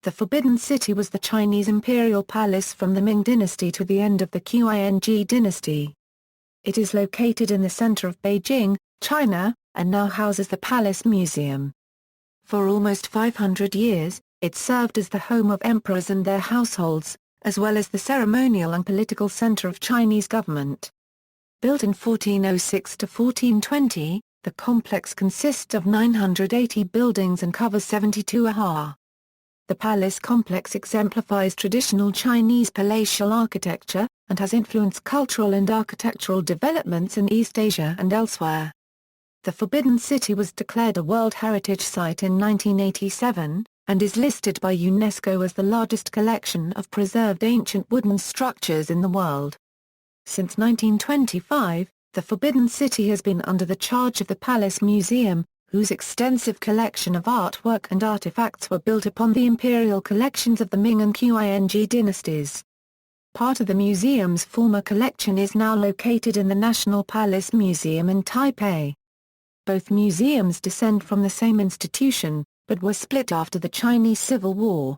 the Forbidden City was the Chinese imperial palace from the Ming Dynasty to the end of the Qing dynasty. It is located in the center of Beijing, China, and now houses the Palace Museum. For almost 500 years, it served as the home of emperors and their households, as well as the ceremonial and political center of Chinese government. Built in 1406 to 1420, the complex consists of 980 buildings and covers 72 ha. The palace complex exemplifies traditional Chinese palatial architecture, and has influenced cultural and architectural developments in East Asia and elsewhere. The Forbidden City was declared a World Heritage Site in 1987, and is listed by UNESCO as the largest collection of preserved ancient wooden structures in the world. Since 1925, the Forbidden City has been under the charge of the Palace Museum, whose extensive collection of artwork and artifacts were built upon the imperial collections of the Ming and Qing dynasties. Part of the museum's former collection is now located in the National Palace Museum in Taipei. Both museums descend from the same institution, but were split after the Chinese Civil War.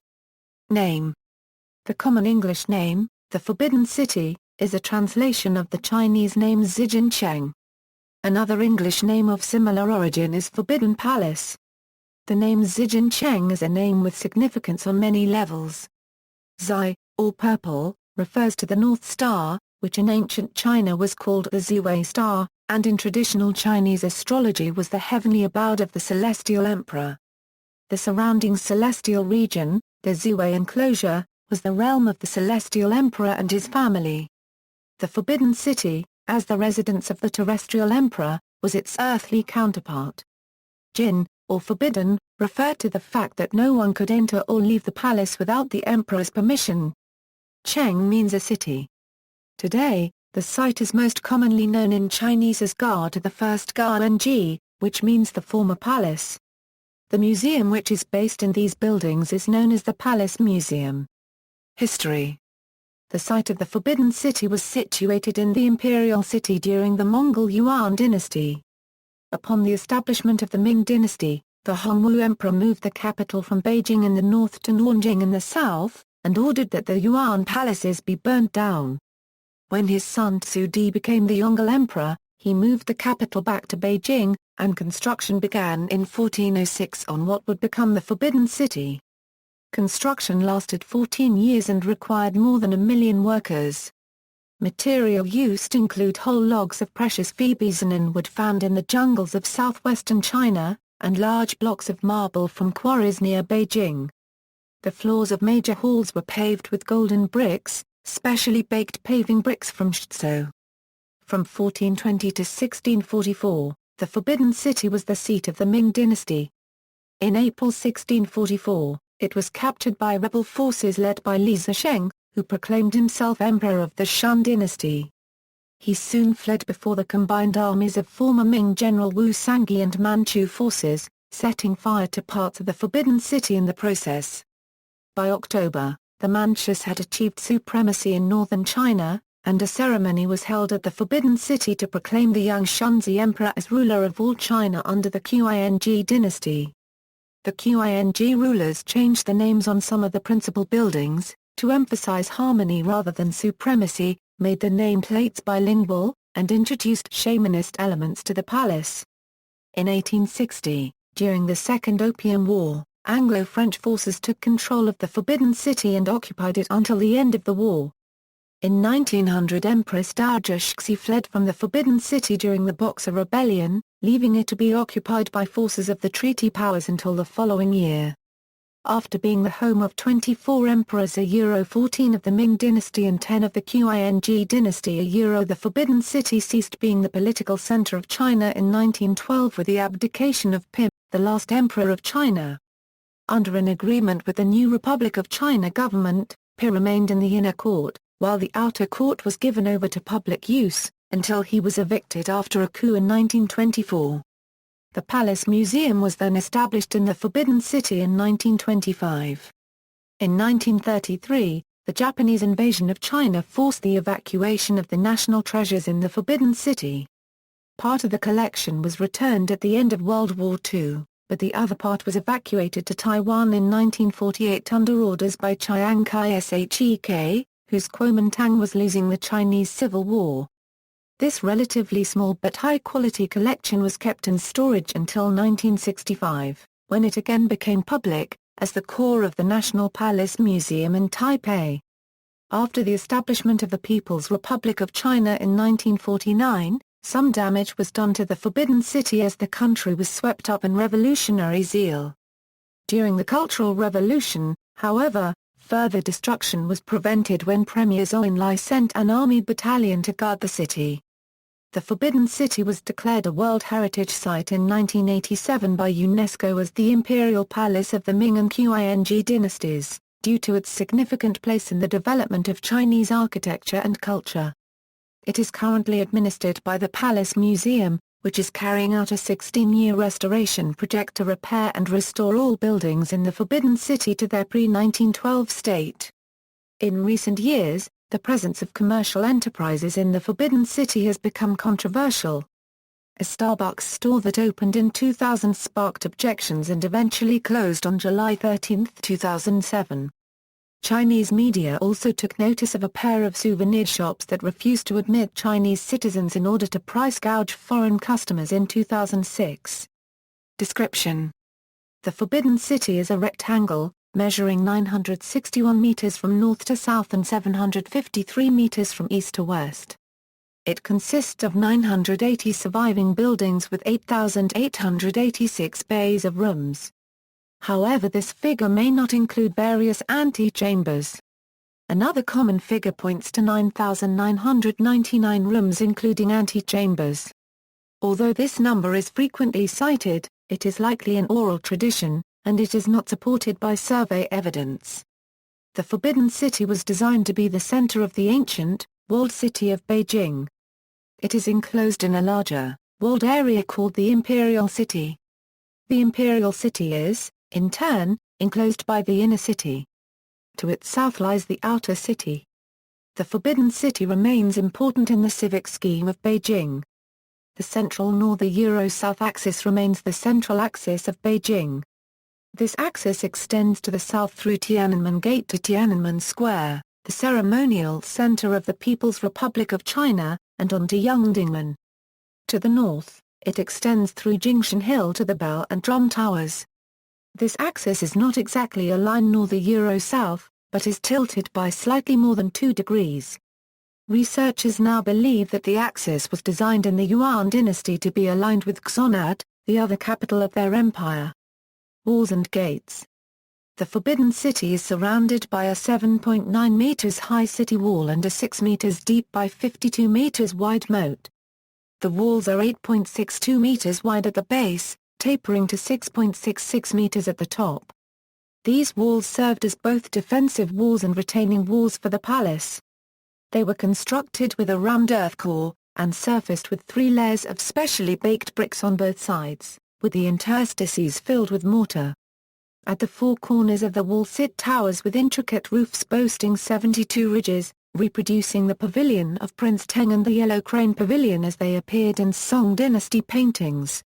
Name: the common English name, the Forbidden City, is a translation of the Chinese name Zhijiancheng. Another English name of similar origin is Forbidden Palace. The name Zhijiancheng is a name with significance on many levels. Zhi, or purple, refers to the North Star, which in ancient China was called the Ziwei Star, and in traditional Chinese astrology was the heavenly abode of the celestial emperor. The surrounding celestial region, the Ziwei enclosure, was the realm of the celestial emperor and his family. The Forbidden City, as the residence of the terrestrial emperor, was its earthly counterpart. Jin, or forbidden, referred to the fact that no one could enter or leave the palace without the emperor's permission. Cheng means a city. Today, the site is most commonly known in Chinese as Ga to the first Ga-en-ji, which means the former palace. The museum which is based in these buildings is known as the Palace Museum. History: the site of the Forbidden City was situated in the imperial city during the Mongol Yuan dynasty. Upon the establishment of the Ming Dynasty, the Hongwu Emperor moved the capital from Beijing in the north to Nanjing in the south, and ordered that the Yuan palaces be burnt down. When his son Tsudi became the Yongle Emperor, he moved the capital back to Beijing, and construction began in 1406 on what would become the Forbidden City. Construction lasted 14 years and required more than 1 million workers. Material used include whole logs of precious phoebizinin wood found in the jungles of southwestern China, and large blocks of marble from quarries near Beijing. The floors of major halls were paved with golden bricks, specially baked paving bricks from Shizhou. From 1420 to 1644, the Forbidden City was the seat of the Ming Dynasty. In April 1644, it was captured by rebel forces led by Li Zisheng, who proclaimed himself emperor of the Shun dynasty. He soon fled before the combined armies of former Ming General Wu Sangui and Manchu forces, setting fire to parts of the Forbidden City in the process. By October, the Manchus had achieved supremacy in northern China, and a ceremony was held at the Forbidden City to proclaim the young Shunzi emperor as ruler of all China under the Qing dynasty. The Qing rulers changed the names on some of the principal buildings, to emphasize harmony rather than supremacy, made the nameplates bilingual, and introduced shamanist elements to the palace. In 1860, during the Second Opium War, Anglo-French forces took control of the Forbidden City and occupied it until the end of the war. In 1900 Empress Dowager Cixi fled from the Forbidden City during the Boxer Rebellion, leaving it to be occupied by forces of the Treaty Powers until the following year. After being the home of 24 emperors 14 of the Ming Dynasty and 10 of the Qing Dynasty the Forbidden City ceased being the political center of China in 1912 with the abdication of Pim, the last emperor of China. Under an agreement with the new Republic of China government, Pi remained in the inner court, while the outer court was given over to public use, until he was evicted after a coup in 1924. The Palace Museum was then established in the Forbidden City in 1925. In 1933, the Japanese invasion of China forced the evacuation of the national treasures in the Forbidden City. Part of the collection was returned at the end of World War II, but the other part was evacuated to Taiwan in 1948 under orders by Chiang Kai-shek, whose Kuomintang was losing the Chinese Civil War. This relatively small but high-quality collection was kept in storage until 1965, when it again became public, as the core of the National Palace Museum in Taipei. After the establishment of the People's Republic of China in 1949, some damage was done to the Forbidden City as the country was swept up in revolutionary zeal. During the Cultural Revolution, however, further destruction was prevented when Premier Zhou Enlai sent an army battalion to guard the city. The Forbidden City was declared a World Heritage Site in 1987 by UNESCO as the Imperial Palace of the Ming and Qing dynasties, due to its significant place in the development of Chinese architecture and culture. It is currently administered by the Palace Museum, which is carrying out a 16-year restoration project to repair and restore all buildings in the Forbidden City to their pre-1912 state. In recent years, the presence of commercial enterprises in the Forbidden City has become controversial. A Starbucks store that opened in 2000 sparked objections and eventually closed on July 13, 2007. Chinese media also took notice of a pair of souvenir shops that refused to admit Chinese citizens in order to price gouge foreign customers in 2006. Description: The Forbidden City is a rectangle, measuring 961 meters from north to south and 753 meters from east to west. It consists of 980 surviving buildings with 8,886 bays of rooms. However, this figure may not include various antechambers. Another common figure points to 9,999 rooms including antechambers. Although this number is frequently cited, it is likely an oral tradition, and it is not supported by survey evidence. The Forbidden City was designed to be the center of the ancient, walled city of Beijing. It is enclosed in a larger, walled area called the Imperial City. The Imperial City is, in turn, enclosed by the inner city. To its south lies the outer city. The Forbidden City remains important in the civic scheme of Beijing. The central north-Euro-south axis remains the central axis of Beijing. This axis extends to the south through Tiananmen Gate to Tiananmen Square, the ceremonial center of the People's Republic of China, and on to Yangdingmen. To the north, it extends through Jingshan Hill to the Bell and Drum Towers. This axis is not exactly a line north-Euro-south, but is tilted by slightly more than 2 degrees. Researchers now believe that the axis was designed in the Yuan dynasty to be aligned with Xonad, the other capital of their empire. Walls and gates. The Forbidden City is surrounded by a 7.9 meters high city wall and a 6 meters deep by 52 meters wide moat. The walls are 8.62 meters wide at the base, tapering to 6.66 meters at the top. These walls served as both defensive walls and retaining walls for the palace. They were constructed with a rammed earth core, and surfaced with 3 layers of specially baked bricks on both sides, with the interstices filled with mortar. At the 4 corners of the wall sit towers with intricate roofs boasting 72 ridges, reproducing the Pavilion of Prince Teng and the Yellow Crane Pavilion as they appeared in Song Dynasty paintings.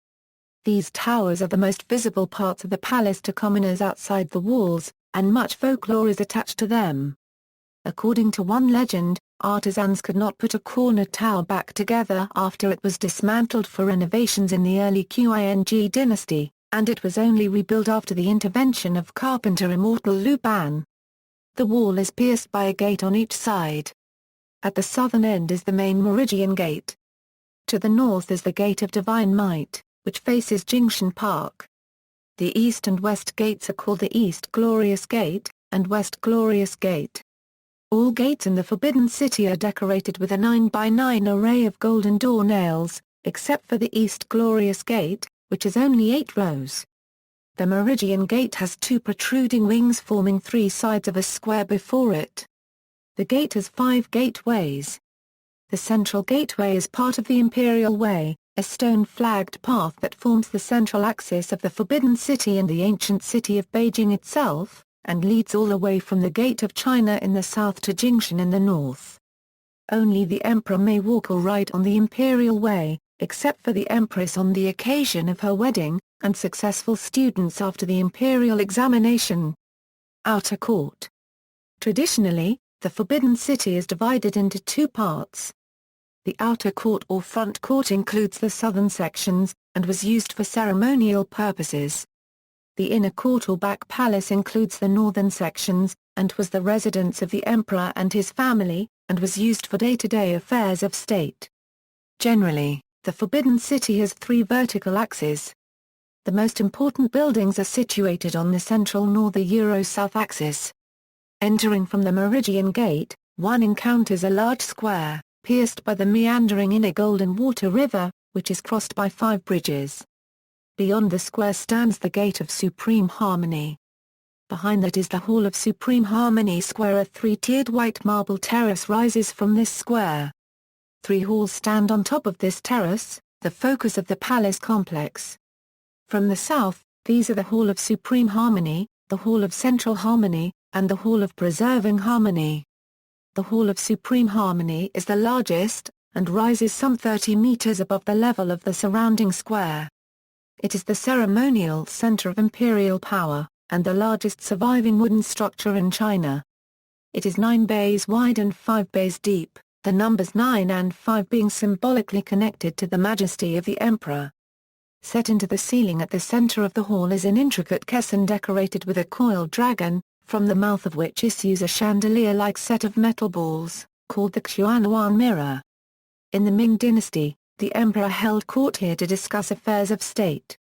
These towers are the most visible parts of the palace to commoners outside the walls, and much folklore is attached to them. According to one legend, artisans could not put a corner tower back together after it was dismantled for renovations in the early Qing dynasty, and it was only rebuilt after the intervention of carpenter immortal Lu Ban. The wall is pierced by a gate on each side. At the southern end is the main Meridian Gate. To the north is the Gate of Divine Might, which faces Jingshan Park. The east and west gates are called the East Glorious Gate, and West Glorious Gate. All gates in the Forbidden City are decorated with a 9x9 array of golden door nails, except for the East Glorious Gate, which is only 8 rows. The Meridian Gate has 2 protruding wings forming 3 sides of a square before it. The gate has 5 gateways. The central gateway is part of the Imperial Way, a stone-flagged path that forms the central axis of the Forbidden City and the ancient city of Beijing itself, and leads all the way from the Gate of China in the south to Jingshan in the north. Only the emperor may walk or ride on the Imperial Way, except for the empress on the occasion of her wedding, and successful students after the imperial examination. Outer Court. Traditionally, the Forbidden City is divided into two parts. The outer court or front court includes the southern sections, and was used for ceremonial purposes. The inner court or back palace includes the northern sections, and was the residence of the emperor and his family, and was used for day-to-day affairs of state. Generally, the Forbidden City has three vertical axes. The most important buildings are situated on the central north-south axis. Entering from the Meridian Gate, one encounters a large square, pierced by the meandering inner Golden Water River, which is crossed by 5 bridges. Beyond the square stands the Gate of Supreme Harmony. Behind that is the Hall of Supreme Harmony Square. A 3-tiered white marble terrace rises from this square. 3 halls stand on top of this terrace, the focus of the palace complex. From the south, these are the Hall of Supreme Harmony, the Hall of Central Harmony, and the Hall of Preserving Harmony. The Hall of Supreme Harmony is the largest, and rises some 30 meters above the level of the surrounding square. It is the ceremonial center of imperial power, and the largest surviving wooden structure in China. It is 9 bays wide and 5 bays deep, the numbers 9 and 5 being symbolically connected to the majesty of the emperor. Set into the ceiling at the center of the hall is an intricate caisson decorated with a coiled dragon, from the mouth of which issues a chandelier-like set of metal balls, called the Xuanyuan mirror. In the Ming Dynasty, the emperor held court here to discuss affairs of state.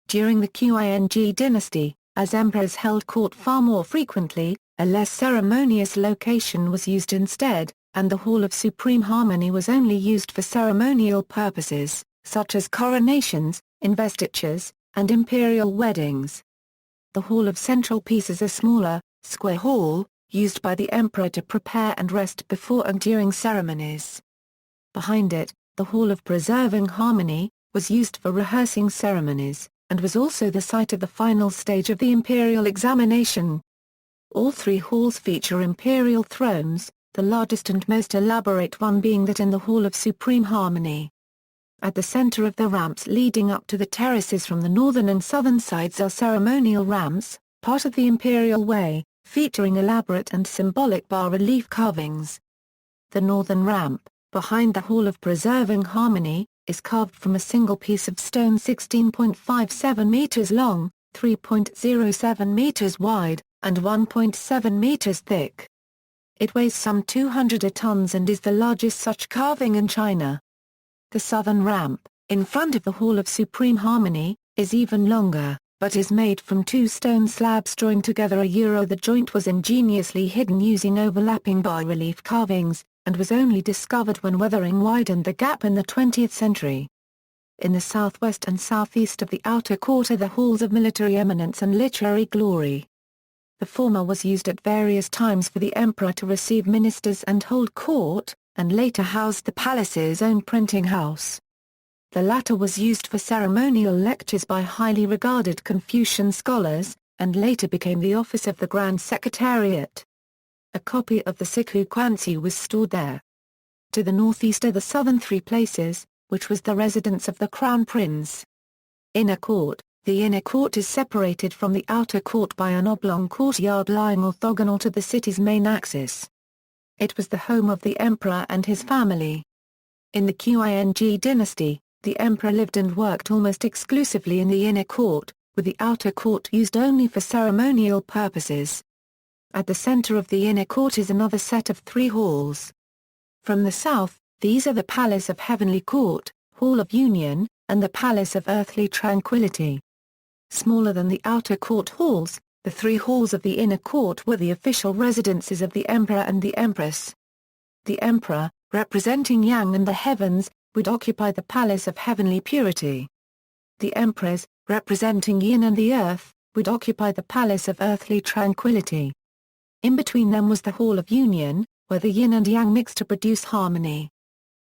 During the Qing dynasty, as emperors held court far more frequently, a less ceremonious location was used instead, and the Hall of Supreme Harmony was only used for ceremonial purposes, such as coronations, investitures, and imperial weddings. The Hall of Central Peace is a smaller, square hall, used by the emperor to prepare and rest before and during ceremonies. Behind it, the Hall of Preserving Harmony, was used for rehearsing ceremonies, and was also the site of the final stage of the imperial examination. All 3 halls feature imperial thrones, the largest and most elaborate one being that in the Hall of Supreme Harmony. At the center of the ramps leading up to the terraces from the northern and southern sides are ceremonial ramps, part of the imperial way, featuring elaborate and symbolic bas-relief carvings. The northern ramp, behind the Hall of Preserving Harmony, is carved from a single piece of stone 16.57 meters long, 3.07 meters wide, and 1.7 meters thick. It weighs some 200 tons and is the largest such carving in China. The southern ramp, in front of the Hall of Supreme Harmony, is even longer, but is made from 2 stone slabs joined together. The joint was ingeniously hidden using overlapping bas-relief carvings, and was only discovered when weathering widened the gap in the 20th century. In the southwest and southeast of the outer court are the halls of military eminence and literary glory. The former was used at various times for the emperor to receive ministers and hold court, and later housed the palace's own printing house. The latter was used for ceremonial lectures by highly regarded Confucian scholars, and later became the office of the Grand Secretariat. A copy of the Sikhu Quanzi was stored there. To the northeast are the southern 3 places, which was the residence of the Crown Prince. Inner Court. The inner court is separated from the outer court by an oblong courtyard lying orthogonal to the city's main axis. It was the home of the emperor and his family. In the Qing dynasty, the emperor lived and worked almost exclusively in the inner court, with the outer court used only for ceremonial purposes. At the center of the inner court is another set of 3 halls. From the south, these are the Palace of Heavenly Court, Hall of Union, and the Palace of Earthly Tranquility. Smaller than the outer court halls, the 3 halls of the inner court were the official residences of the emperor and the empress. The emperor, representing Yang and the heavens, would occupy the Palace of Heavenly Purity. The empress, representing Yin and the earth, would occupy the Palace of Earthly Tranquility. In between them was the Hall of Union, where the Yin and Yang mixed to produce harmony.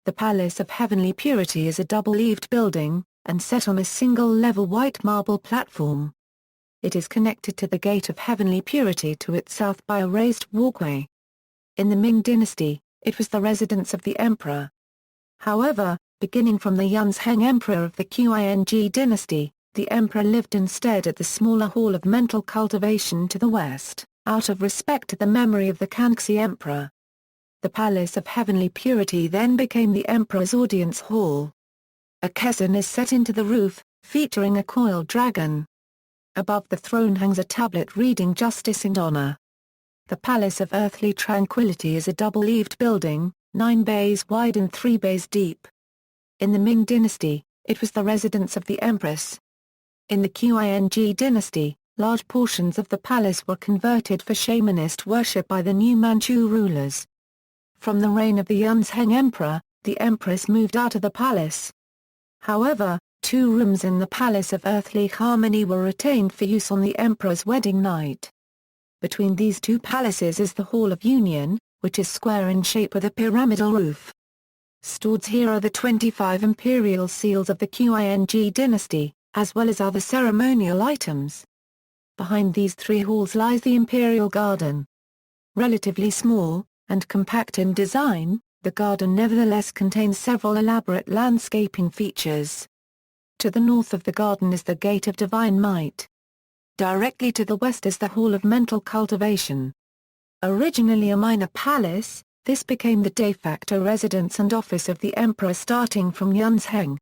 The Palace of Heavenly Purity is a double-eaved building, and set on a single-level white marble platform. It is connected to the Gate of Heavenly Purity to its south by a raised walkway. In the Ming Dynasty, it was the residence of the emperor. However, beginning from the Yunzheng Emperor of the Qing dynasty, the emperor lived instead at the smaller Hall of Mental Cultivation to the west, out of respect to the memory of the Kangxi emperor. The Palace of Heavenly Purity then became the emperor's audience hall. A caisson is set into the roof, featuring a coiled dragon. Above the throne hangs a tablet reading Justice and Honor. The Palace of Earthly Tranquility is a double-eaved building, 9 bays wide and 3 bays deep. In the Ming Dynasty, it was the residence of the empress. In the Qing dynasty, large portions of the palace were converted for shamanist worship by the new Manchu rulers. From the reign of the Zhongshan emperor, the empress moved out of the palace. However, 2 rooms in the Palace of Earthly Harmony were retained for use on the emperor's wedding night. Between these 2 palaces is the Hall of Union, which is square in shape with a pyramidal roof. Stored here are the 25 imperial seals of the Qing dynasty, as well as other ceremonial items. Behind these 3 halls lies the imperial garden. Relatively small, and compact in design, the garden nevertheless contains several elaborate landscaping features. To the north of the garden is the Gate of Divine Might. Directly to the west is the Hall of Mental Cultivation. Originally a minor palace, this became the de facto residence and office of the emperor starting from Zhongshan.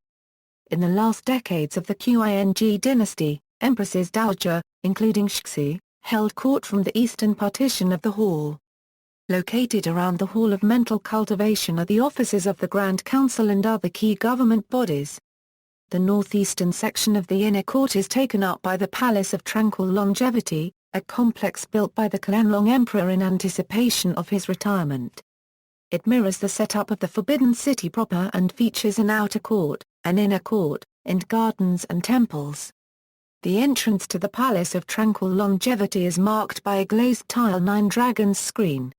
In the last decades of the Qing dynasty, empresses dowager, including Cixi, held court from the eastern partition of the hall. Located around the Hall of Mental Cultivation are the offices of the Grand Council and other key government bodies. The northeastern section of the inner court is taken up by the Palace of Tranquil Longevity, a complex built by the Qianlong Emperor in anticipation of his retirement. It mirrors the setup of the Forbidden City proper and features an outer court, an inner court, and gardens and temples. The entrance to the Palace of Tranquil Longevity is marked by a glazed tile 9 dragons screen.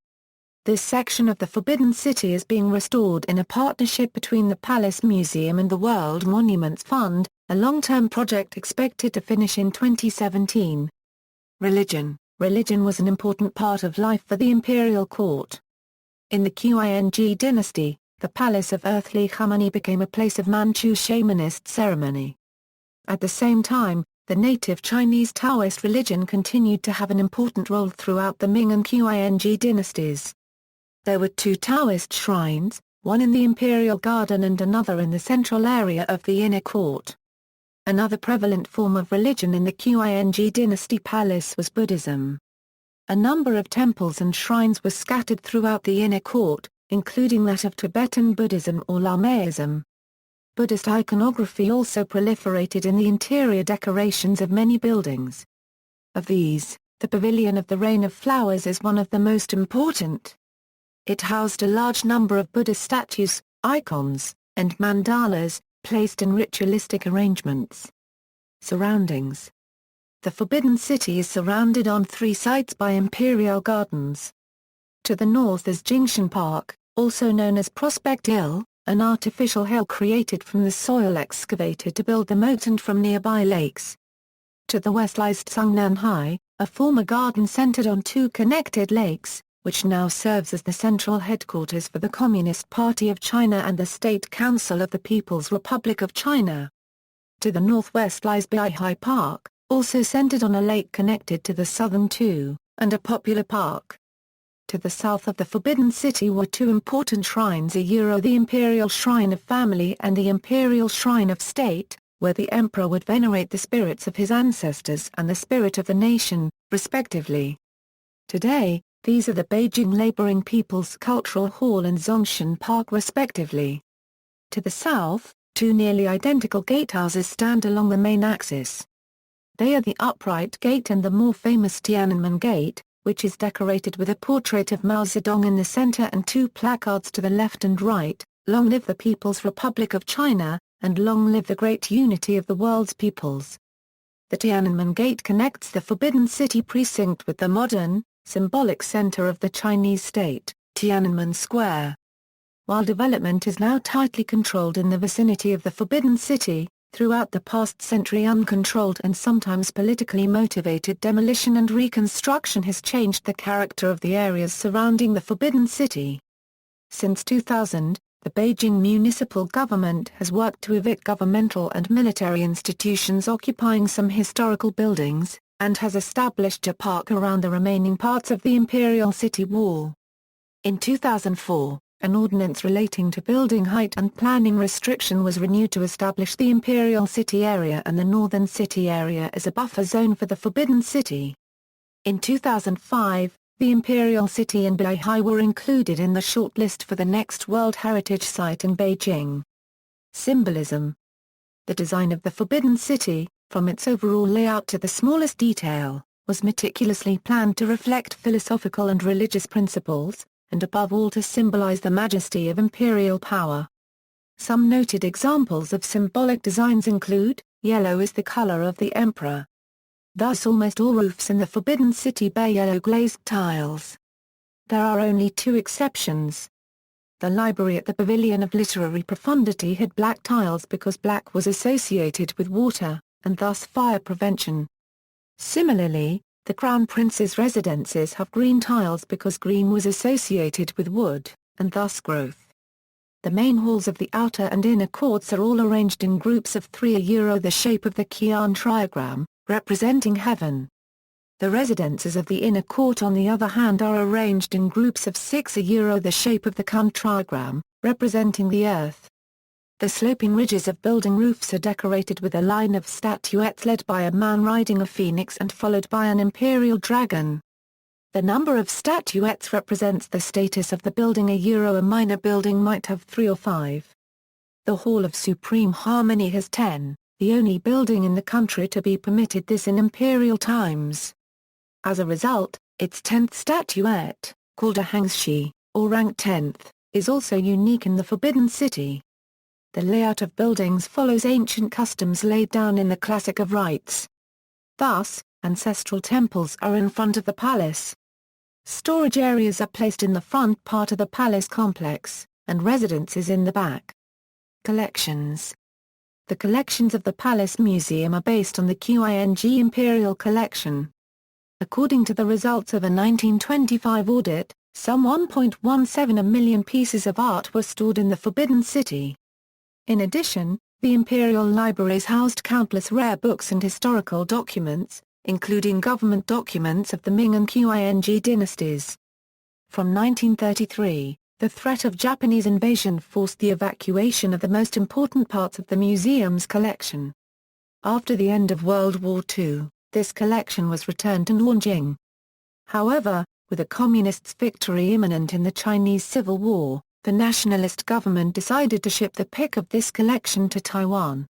This section of the Forbidden City is being restored in a partnership between the Palace Museum and the World Monuments Fund, a long-term project expected to finish in 2017. Religion was an important part of life for the imperial court. In the Qing dynasty, the Palace of Earthly Harmony became a place of Manchu shamanist ceremony. At the same time, the native Chinese Taoist religion continued to have an important role throughout the Ming and Qing dynasties. There were 2 Taoist shrines, one in the imperial garden and another in the central area of the inner court. Another prevalent form of religion in the Qing dynasty palace was Buddhism. A number of temples and shrines were scattered throughout the inner court, including that of Tibetan Buddhism or Lamaism. Buddhist iconography also proliferated in the interior decorations of many buildings. Of these, the Pavilion of the Rain of Flowers is one of the most important. It housed a large number of Buddhist statues, icons, and mandalas, placed in ritualistic arrangements. Surroundings. The Forbidden City is surrounded on 3 sides by imperial gardens. To the north is Jingshan Park, also known as Prospect Hill, an artificial hill created from the soil excavated to build the moat and from nearby lakes. To the west lies Zhongshan, a former garden centered on 2 connected lakes, which now serves as the central headquarters for the Communist Party of China and the State Council of the People's Republic of China. To the northwest lies Beijing Park, also centered on a lake connected to the southern 2, and a popular park. To the south of the Forbidden City were 2 important shrines, the Imperial Shrine of Family and the Imperial Shrine of State, where the emperor would venerate the spirits of his ancestors and the spirit of the nation, respectively. Today, these are the Beijing Laboring People's Cultural Hall and Zhongshan Park respectively. To the south, 2 nearly identical gatehouses stand along the main axis. They are the Upright Gate and the more famous Tiananmen Gate, which is decorated with a portrait of Mao Zedong in the center and 2 placards to the left and right, "Long live the People's Republic of China," and "Long live the great unity of the world's peoples." The Tiananmen Gate connects the Forbidden City precinct with the modern, symbolic center of the Chinese state, Tiananmen Square. While development is now tightly controlled in the vicinity of the Forbidden City, throughout the past century uncontrolled and sometimes politically motivated demolition and reconstruction has changed the character of the areas surrounding the Forbidden City. Since 2000, the Beijing municipal government has worked to evict governmental and military institutions occupying some historical buildings, and has established a park around the remaining parts of the imperial city wall. In 2004, an ordinance relating to building height and planning restriction was renewed to establish the imperial city area and the northern city area as a buffer zone for the Forbidden City. In 2005, the imperial city and Beihai were included in the shortlist for the next World Heritage Site in Beijing. Symbolism. The design of the Forbidden City, from its overall layout to the smallest detail, was meticulously planned to reflect philosophical and religious principles, and above all to symbolize the majesty of imperial power. Some noted examples of symbolic designs include, yellow is the color of the emperor. Thus almost all roofs in the Forbidden City bear yellow glazed tiles. There are only two exceptions. The library at the Pavilion of Literary Profundity had black tiles because black was associated with water, and thus fire prevention. Similarly, the Crown Prince's residences have green tiles because green was associated with wood, and thus growth. The main halls of the outer and inner courts are all arranged in groups of 3 the shape of the Qian trigram, representing heaven. The residences of the inner court on the other hand are arranged in groups of 6 the shape of the Kun trigram, representing the earth. The sloping ridges of building roofs are decorated with a line of statuettes led by a man riding a phoenix and followed by an imperial dragon. The number of statuettes represents the status of the building. A minor building might have 3 or 5. The Hall of Supreme Harmony has 10, the only building in the country to be permitted this in imperial times. As a result, its 10th statuette, called a hangshi, or ranked 10th, is also unique in the Forbidden City. The layout of buildings follows ancient customs laid down in the Classic of Rites. Thus, ancestral temples are in front of the palace. Storage areas are placed in the front part of the palace complex, and residences in the back. Collections. The collections of the Palace Museum are based on the Qing Imperial Collection. According to the results of a 1925 audit, some 1.17 million pieces of art were stored in the Forbidden City. In addition, the Imperial Libraries housed countless rare books and historical documents, including government documents of the Ming and Qing dynasties. From 1933, the threat of Japanese invasion forced the evacuation of the most important parts of the museum's collection. After the end of World War II, this collection was returned to Nanjing. However, with a communist's victory imminent in the Chinese Civil War, the nationalist government decided to ship the pick of this collection to Taiwan.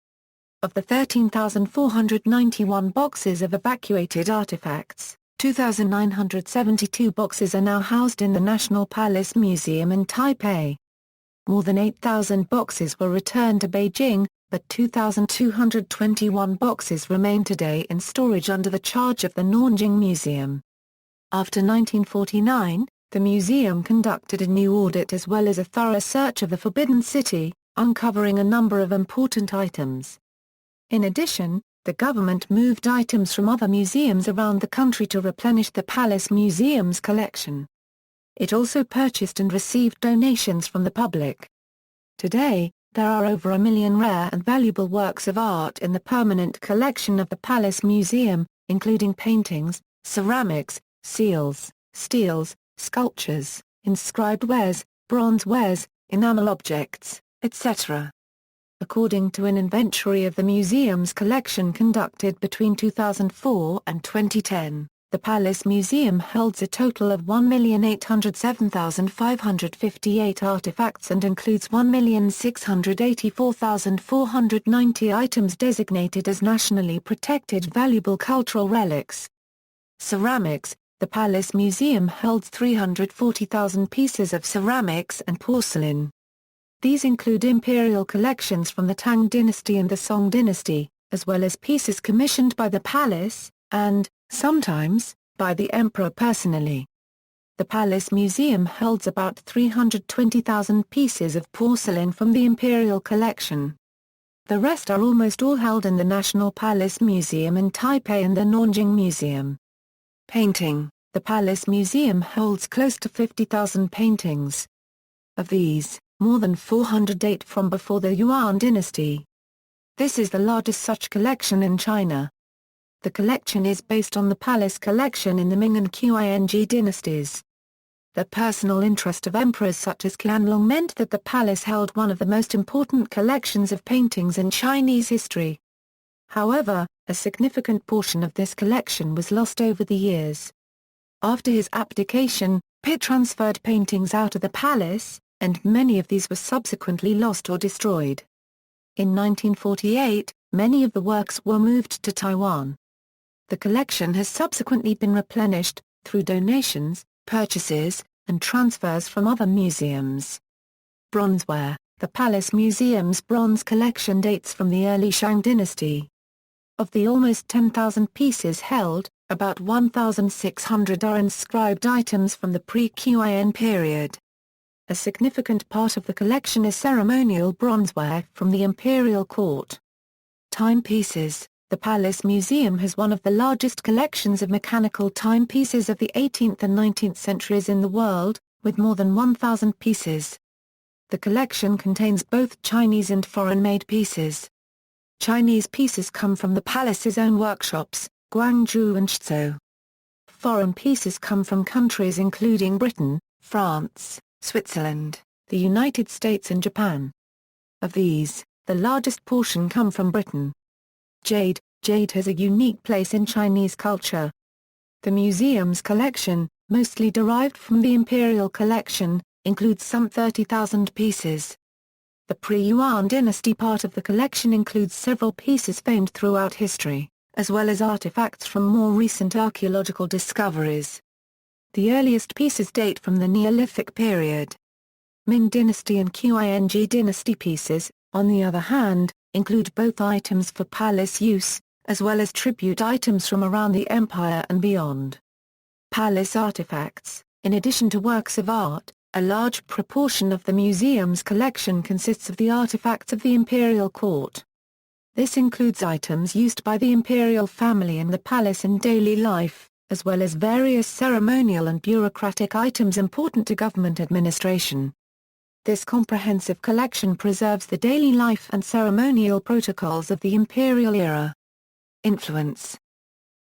Of the 13,491 boxes of evacuated artifacts, 2,972 boxes are now housed in the National Palace Museum in Taipei. More than 8,000 boxes were returned to Beijing, but 2,221 boxes remain today in storage under the charge of the Nanjing Museum. After 1949, the museum conducted a new audit as well as a thorough search of the Forbidden City, uncovering a number of important items. In addition, the government moved items from other museums around the country to replenish the Palace Museum's collection. It also purchased and received donations from the public. Today, there are over 1 million rare and valuable works of art in the permanent collection of the Palace Museum, including paintings, ceramics, seals, steels, sculptures, inscribed wares, bronze wares, enamel objects, etc. According to an inventory of the museum's collection conducted between 2004 and 2010, the Palace Museum holds a total of 1,807,558 artifacts and includes 1,684,490 items designated as nationally protected valuable cultural relics. Ceramics. The Palace Museum holds 340,000 pieces of ceramics and porcelain. These include imperial collections from the Tang Dynasty and the Song Dynasty, as well as pieces commissioned by the palace, and, sometimes, by the emperor personally. The Palace Museum holds about 320,000 pieces of porcelain from the imperial collection. The rest are almost all held in the National Palace Museum in Taipei and the Nanjing Museum. Painting. The Palace Museum holds close to 50,000 paintings. Of these, more than 400 date from before the Yuan dynasty. This is the largest such collection in China. The collection is based on the palace collection in the Ming and Qing dynasties. The personal interest of emperors such as Qianlong meant that the palace held one of the most important collections of paintings in Chinese history. However, a significant portion of this collection was lost over the years. After his abdication, Pitt transferred paintings out of the palace, and many of these were subsequently lost or destroyed. In 1948, many of the works were moved to Taiwan. The collection has subsequently been replenished, through donations, purchases, and transfers from other museums. Bronzeware. The Palace Museum's bronze collection dates from the early Shang dynasty. Of the almost 10,000 pieces held, about 1,600 are inscribed items from the pre-Qing period. A significant part of the collection is ceremonial bronzeware from the imperial court. Timepieces. The Palace Museum has one of the largest collections of mechanical timepieces of the 18th and 19th centuries in the world, with more than 1,000 pieces. The collection contains both Chinese and foreign-made pieces. Chinese pieces come from the palace's own workshops, Guangzhou and Shizhou. Foreign pieces come from countries including Britain, France, Switzerland, the United States and Japan. Of these, the largest portion come from Britain. Jade. Jade has a unique place in Chinese culture. The museum's collection, mostly derived from the imperial collection, includes some 30,000 pieces. The pre-Yuan dynasty part of the collection includes several pieces famed throughout history, as well as artifacts from more recent archaeological discoveries. The earliest pieces date from the Neolithic period. Ming Dynasty and Qing dynasty pieces, on the other hand, include both items for palace use, as well as tribute items from around the empire and beyond. Palace artifacts. In addition to works of art, a large proportion of the museum's collection consists of the artifacts of the imperial court. This includes items used by the imperial family in the palace in daily life, as well as various ceremonial and bureaucratic items important to government administration. This comprehensive collection preserves the daily life and ceremonial protocols of the imperial era. Influence.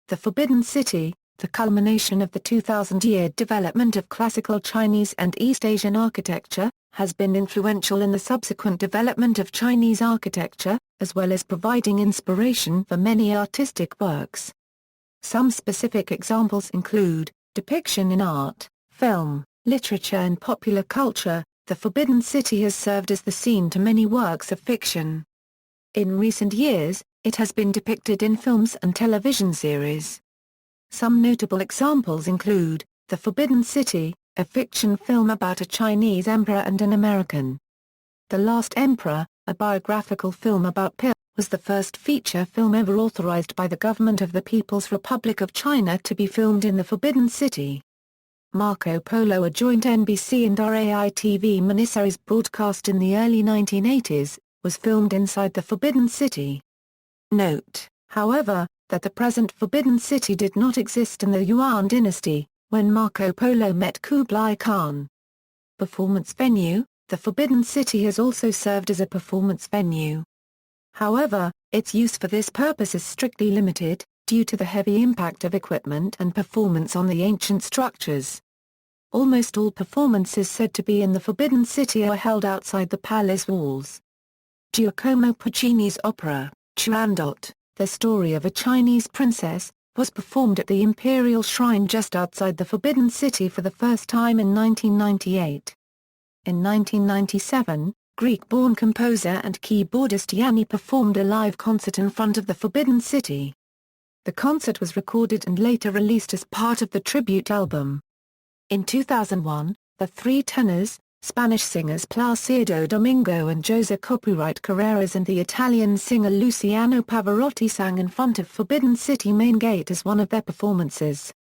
The Forbidden City, the culmination of the 2,000-year development of classical Chinese and East Asian architecture, has been influential in the subsequent development of Chinese architecture, as well as providing inspiration for many artistic works. Some specific examples include, depiction in art, film, literature and popular culture. The Forbidden City has served as the scene to many works of fiction. In recent years, it has been depicted in films and television series. Some notable examples include, The Forbidden City, a fiction film about a Chinese emperor and an American. The Last Emperor, a biographical film about Pil, was the first feature film ever authorized by the government of the People's Republic of China to be filmed in the Forbidden City. Marco Polo, a joint NBC and RAI TV miniseries broadcast in the early 1980s, was filmed inside the Forbidden City. Note, however, that the present Forbidden City did not exist in the Yuan dynasty, when Marco Polo met Kublai Khan. Performance venue. The Forbidden City has also served as a performance venue. However, its use for this purpose is strictly limited, due to the heavy impact of equipment and performance on the ancient structures. Almost all performances said to be in the Forbidden City are held outside the palace walls. Giacomo Puccini's opera, Turandot, the story of a Chinese princess, was performed at the Imperial Shrine just outside the Forbidden City for the first time in 1998. In 1997, Greek-born composer and keyboardist Yanni performed a live concert in front of the Forbidden City. The concert was recorded and later released as part of the tribute album. In 2001, the three tenors, Spanish singers Placido Domingo and José Copyright Carreras and the Italian singer Luciano Pavarotti sang in front of Forbidden City main gate as one of their performances.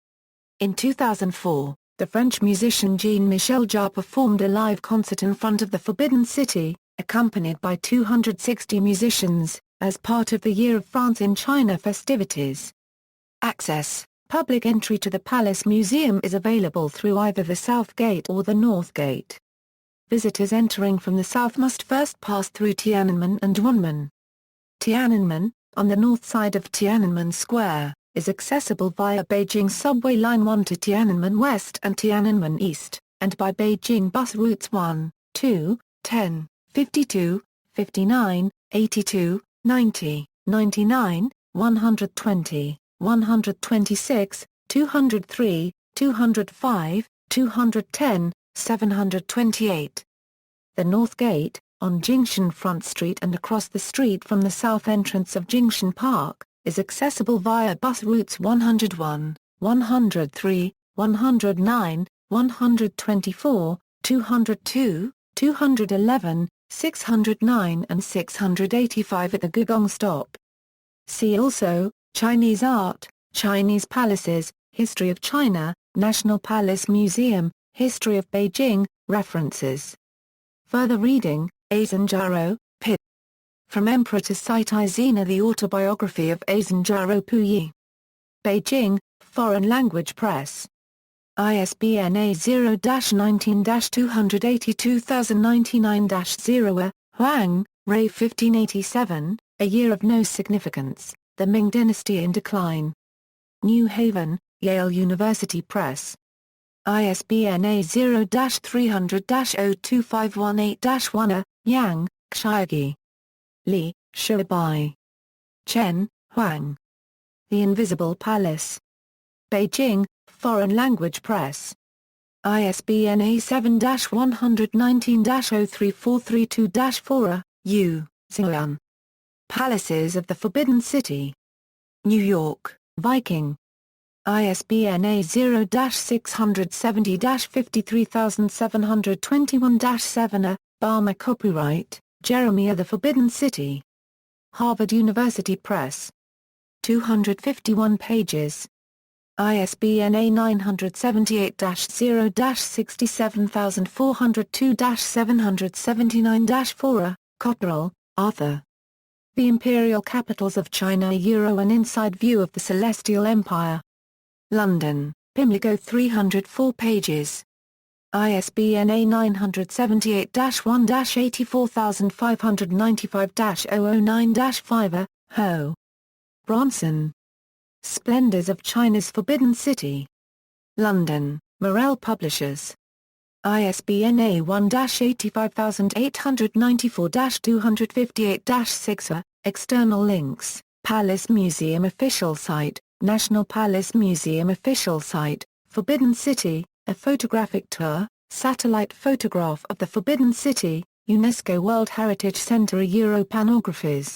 In 2004, the French musician Jean-Michel Jarre performed a live concert in front of the Forbidden City, accompanied by 260 musicians, as part of the Year of France in China festivities. Access. Public entry to the Palace Museum is available through either the South Gate or the North Gate. visitors entering from the south must first pass through Tiananmen and Dunmen. Tiananmen, on the north side of Tiananmen Square, is accessible via Beijing Subway Line 1 to Tiananmen West and Tiananmen East, and by Beijing bus routes 1, 2, 10, 52, 59, 82, 90, 99, 120, 126, 203, 205, 210, 728. The North Gate, on Jingshan Front Street and across the street from the south entrance of Jingshan Park, is accessible via bus routes 101, 103, 109, 124, 202, 211, 609 and 685 at the Gugong stop. See also, Chinese art, Chinese palaces, History of China, National Palace Museum, History of Beijing, references. Further reading, Eisenjaro, Pit. From Emperor to Site Izena, the Autobiography of Eisenjaro Puyi. Beijing, Foreign Language Press. ISBN A0-19-282099-0. Huang, Ray 1587, A Year of No Significance, The Ming Dynasty in Decline. New Haven, Yale University Press. ISBN A0-300-02518-1. Yang, Xiaogi. Li, Shubai. Chen, Huang. The Invisible Palace. Beijing, Foreign Language Press. ISBN A7-119-03432-4. Yu, Xian. Palaces of the Forbidden City. New York, Viking. ISBN A0-670-53721-7. Barmer copyright, Jeremiah the Forbidden City. Harvard University Press. 251 pages. ISBN A978-0-67402-779-4. Cotterill, Arthur. The Imperial Capitals of China, an Inside View of the Celestial Empire. London, Pimlico, 304 pages. ISBN A978-1-84595-009-5. Ho. Bronson. Splendors of China's Forbidden City. London, Morel Publishers. ISBN A1-85894-258-6. External links, Palace Museum official site, National Palace Museum official site, Forbidden City, a photographic tour, satellite photograph of the Forbidden City, UNESCO World Heritage Centre. Panographies.